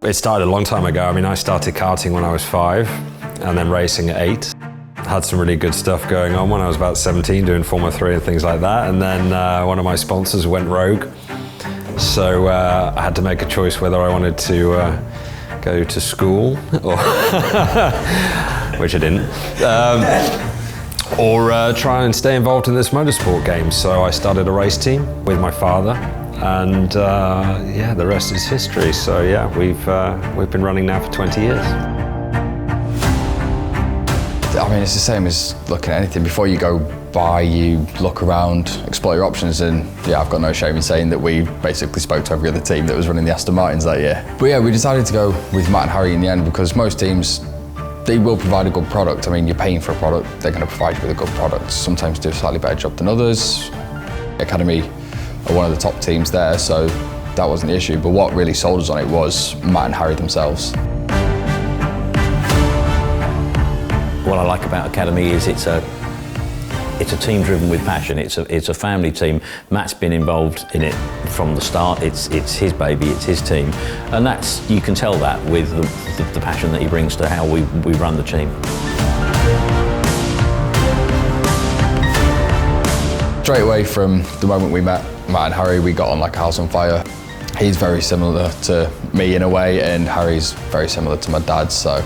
It started a long time ago. I mean, I started karting when I was 5 and then racing at 8. Had some really good stuff going on when I was about 17, doing Formula 3 and things like that. And then one of my sponsors went rogue. So I had to make a choice whether I wanted to go to school, or which I didn't, or try and stay involved in this motorsport game. So I started a race team with my father, and yeah, the rest is history. So yeah, we've been running now for 20 years. I mean, it's the same as looking at anything. Before you go buy, you look around, explore your options, and yeah, I've got no shame in saying that we basically spoke to every other team that was running the Aston Martins that year. But yeah, we decided to go with Matt and Harry in the end because most teams, they will provide a good product. I mean, you're paying for a product, they're going to provide you with a good product. Sometimes do a slightly better job than others. Academy are one of the top teams there, so that wasn't the issue. But what really sold us on it was Matt and Harry themselves. What I like about Academy is it's a team driven with passion. It's a family team. Matt's been involved in it from the start. It's his baby, it's his team, and you can tell that with the passion that he brings to how we run the team. Straight away from the moment we met Matt and Harry, we got on like a house on fire. He's very similar to me in a way, and Harry's very similar to my dad. So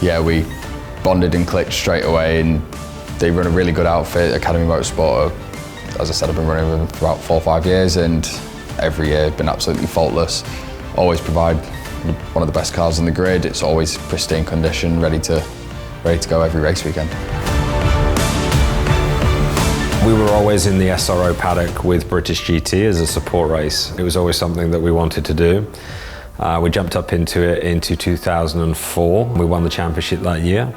yeah, we bonded and clicked straight away, and they run a really good outfit. Academy Motorsport, as I said, I've been running with them for about 4 or 5 years, and every year been absolutely faultless. Always provide one of the best cars on the grid. It's always pristine condition, ready to go every race weekend. We were always in the SRO paddock with British GT as a support race. It was always something that we wanted to do. We jumped up into it into 2004. We won the championship that year.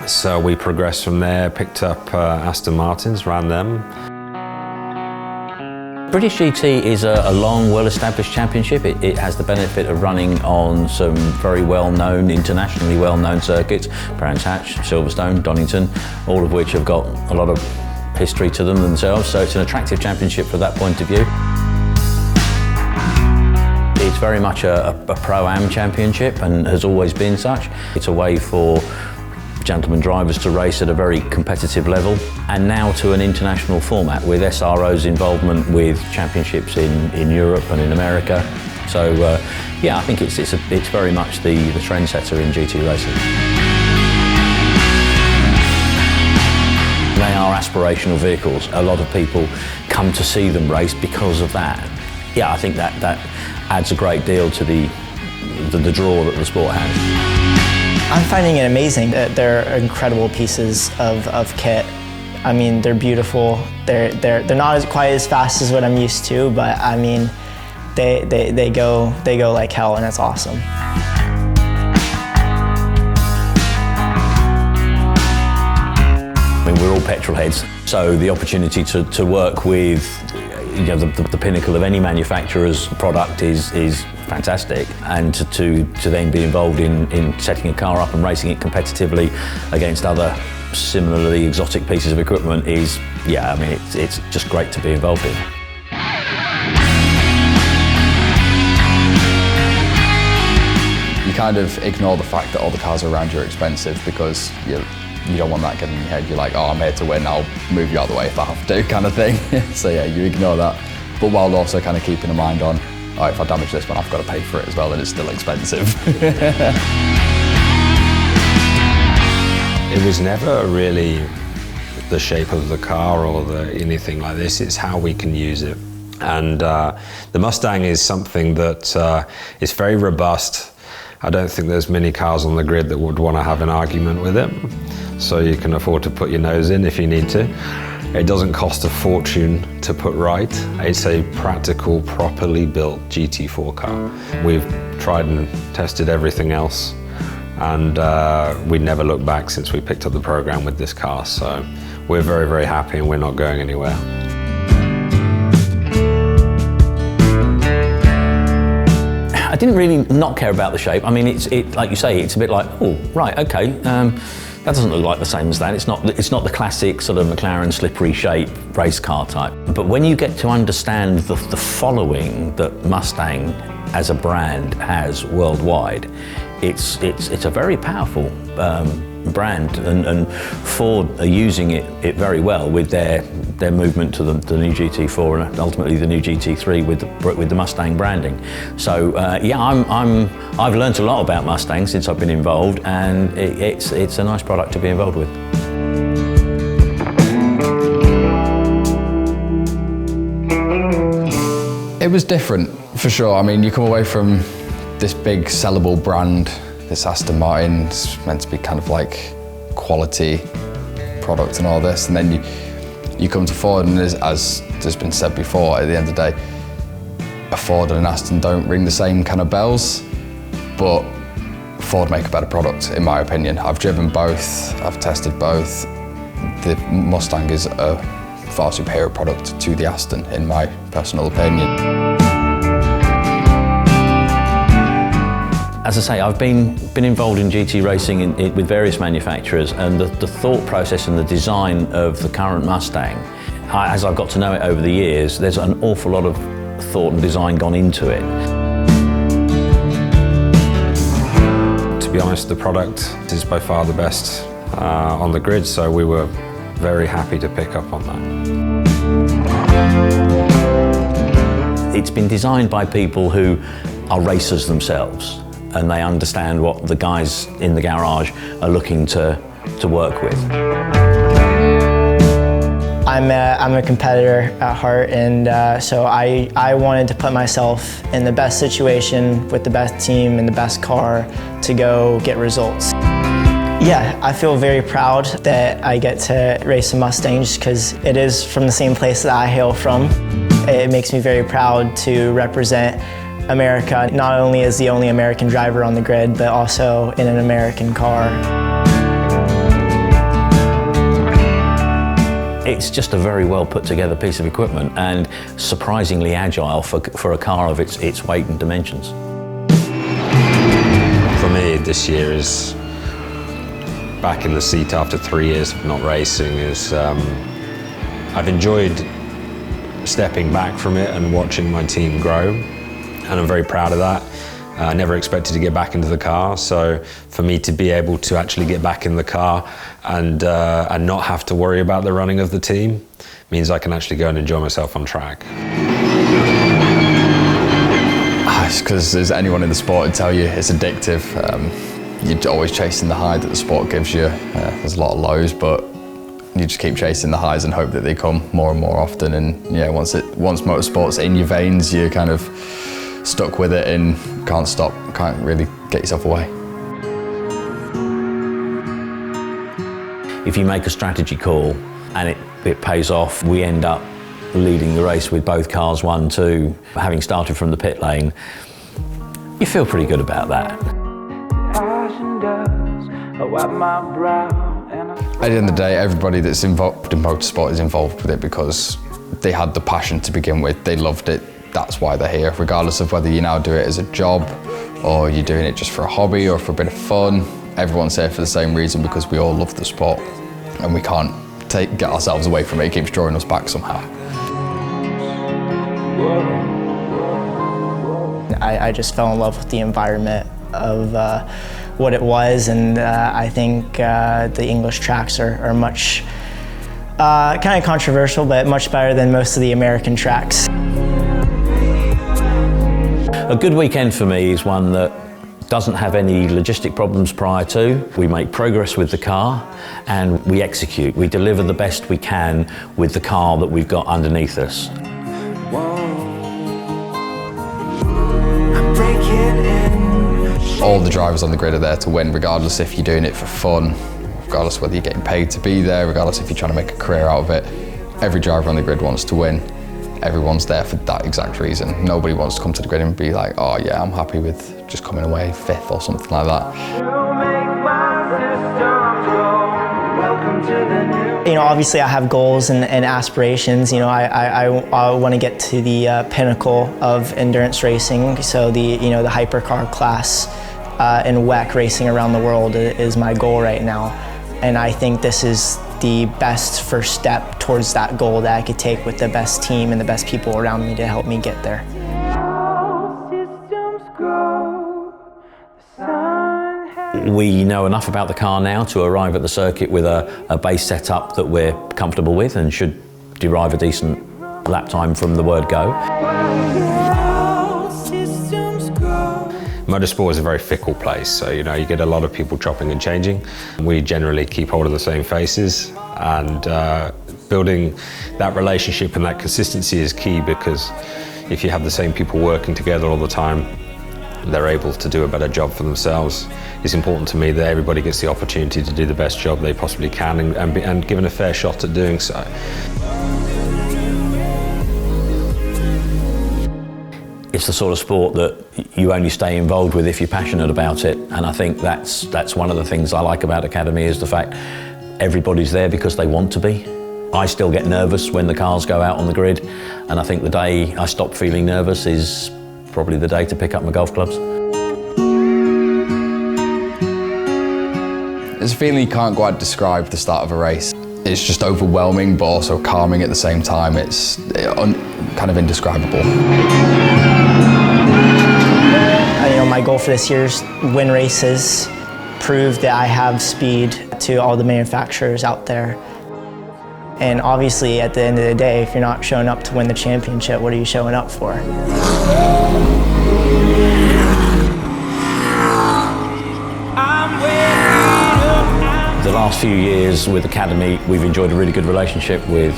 So we progressed from there, picked up Aston Martins, ran them. British GT is a long, well-established championship. It has the benefit of running on some very well-known, internationally well-known circuits, Brands Hatch, Silverstone, Donington, all of which have got a lot of history to them themselves. So it's an attractive championship from that point of view. It's very much a pro-am championship and has always been such. It's a way for gentlemen drivers to race at a very competitive level, and now to an international format with SRO's involvement with championships in Europe and in America. So yeah, I think it's very much the trendsetter in GT racing. They are aspirational vehicles. A lot of people come to see them race because of that. Yeah, I think that adds a great deal to the draw that the sport has. I'm finding it amazing. They're incredible pieces of kit. I mean, they're beautiful. They're not quite as fast as what I'm used to, but I mean, they go like hell, and it's awesome. I mean, we're all petrol heads, so the opportunity to work with the pinnacle of any manufacturer's product is fantastic, and to then be involved in setting a car up and racing it competitively against other similarly exotic pieces of equipment is, yeah, I mean, it's just great to be involved in. You kind of ignore the fact that all the cars around you are expensive because you don't want that getting in your head. You're like, oh, I'm here to win, I'll move you out of the way if I have to, kind of thing. So yeah, you ignore that. But while also kind of keeping a mind on, oh, if I damage this one, I've got to pay for it as well, and it's still expensive. It was never really the shape of the car or anything like this, it's how we can use it. And the Mustang is something that is very robust. I don't think there's many cars on the grid that would want to have an argument with it. So you can afford to put your nose in if you need to. It doesn't cost a fortune to put right. It's a practical, properly built GT4 car. We've tried and tested everything else, and we never looked back since we picked up the program with this car. So we're very, very happy, and we're not going anywhere. I didn't really not care about the shape. I mean, like you say, it's a bit like, oh, right, okay. That doesn't look like the same as that. It's not the classic sort of McLaren slippery shape race car type. But when you get to understand the following that Mustang as a brand has worldwide, it's a very powerful brand, and Ford are using it very well with their movement to the new GT4 and ultimately the new GT3 with the Mustang branding. So yeah, I've learned a lot about Mustang since I've been involved, and it's a nice product to be involved with. It was different, for sure. I mean, you come away from this big sellable brand, this Aston Martin, it's meant to be kind of like quality product and all this, and then you come to Ford, and as has been said before, at the end of the day, a Ford and an Aston don't ring the same kind of bells, but Ford make a better product, in my opinion. I've driven both, I've tested both. The Mustang is a far superior product to the Aston, in my personal opinion. As I say, I've been involved in GT racing with various manufacturers, and the thought process and the design of the current Mustang, as I've got to know it over the years, there's an awful lot of thought and design gone into it. To be honest, the product is by far the best on the grid, so we were very happy to pick up on that. It's been designed by people who are racers themselves, and they understand what the guys in the garage are looking to work with. I'm a competitor at heart, and so I wanted to put myself in the best situation with the best team and the best car to go get results. Yeah, I feel very proud that I get to race a Mustang just because it is from the same place that I hail from. It makes me very proud to represent America, not only as the only American driver on the grid, but also in an American car. It's just a very well put together piece of equipment, and surprisingly agile for a car of its weight and dimensions. For me, this year is back in the seat after 3 years of not racing. I've enjoyed stepping back from it and watching my team grow, and I'm very proud of that. I never expected to get back into the car, so for me to be able to actually get back in the car and not have to worry about the running of the team means I can actually go and enjoy myself on track. It's because there's anyone in the sport would tell you it's addictive. You're always chasing the high that the sport gives you. There's a lot of lows, but you just keep chasing the highs and hope that they come more and more often. And yeah, once motorsport's in your veins, you're kind of stuck with it and can't stop, can't really get yourself away. If you make a strategy call and it pays off, we end up leading the race with both cars 1-2, having started from the pit lane. You feel pretty good about that. At the end of the day, everybody that's involved in motorsport is involved with it because they had the passion to begin with, they loved it, that's why they're here. Regardless of whether you now do it as a job or you're doing it just for a hobby or for a bit of fun, everyone's here for the same reason, because we all love the sport and we can't get ourselves away from it. It keeps drawing us back somehow. I just fell in love with the environment of what it was, and I think the English tracks are much, kind of controversial, but much better than most of the American tracks. A good weekend for me is one that doesn't have any logistic problems prior to. We make progress with the car and we execute. We deliver the best we can with the car that we've got underneath us. All the drivers on the grid are there to win, regardless if you're doing it for fun, regardless whether you're getting paid to be there, regardless if you're trying to make a career out of it. Every driver on the grid wants to win. Everyone's there for that exact reason. Nobody wants to come to the grid and be like, oh yeah, I'm happy with just coming away 5th or something like that. You know, obviously I have goals and aspirations. You know, I want to get to the pinnacle of endurance racing. So the hypercar class in WEC racing around the world is my goal right now. And I think this is the best first step towards that goal that I could take with the best team and the best people around me to help me get there. We know enough about the car now to arrive at the circuit with a base setup that we're comfortable with and should derive a decent lap time from the word go. Motorsport is a very fickle place, so you get a lot of people chopping and changing. We generally keep hold of the same faces, and building that relationship and that consistency is key, because if you have the same people working together all the time, they're able to do a better job for themselves. It's important to me that everybody gets the opportunity to do the best job they possibly can and given a fair shot at doing so. It's the sort of sport that you only stay involved with if you're passionate about it, and I think that's one of the things I like about Academy, is the fact everybody's there because they want to be. I still get nervous when the cars go out on the grid, and I think the day I stop feeling nervous is probably the day to pick up my golf clubs. It's a feeling you can't quite describe the start of a race. It's just overwhelming, but also calming at the same time. It's kind of indescribable. My goal for this year is win races, prove that I have speed to all the manufacturers out there. And obviously, at the end of the day, if you're not showing up to win the championship, what are you showing up for? The last few years with Academy, we've enjoyed a really good relationship with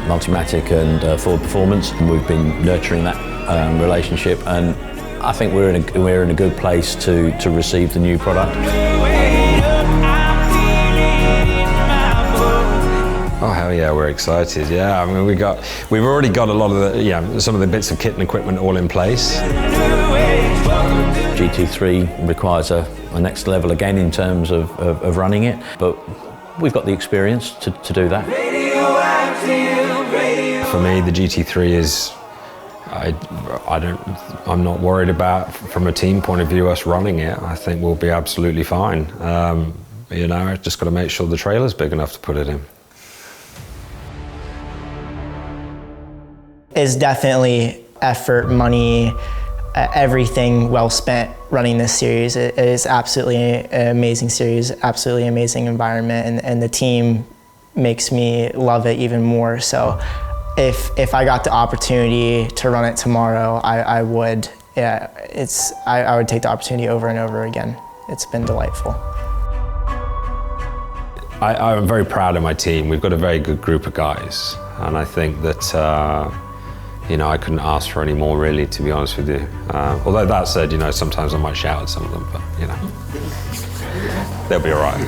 Multimatic and Ford Performance. We've been nurturing that relationship, and I think we're in a good place to receive the new product. Oh hell yeah, we're excited. Yeah, I mean we've already got a lot of some of the bits of kit and equipment all in place. GT3 requires a next level again in terms of running it, but we've got the experience to do that. For me, the GT3 is, I'm not worried about, from a team point of view, us running it. I think we'll be absolutely fine. Just got to make sure the trailer's big enough to put it in. It's definitely effort, money, everything well spent running this series. It is absolutely an amazing series, absolutely amazing environment, and the team makes me love it even more. So if I got the opportunity to run it tomorrow, I would. Yeah, I would take the opportunity over and over again. It's been delightful. I'm very proud of my team. We've got a very good group of guys, and I think that I couldn't ask for any more, really, to be honest with you. Although that said, sometimes I might shout at some of them, but they'll be all right.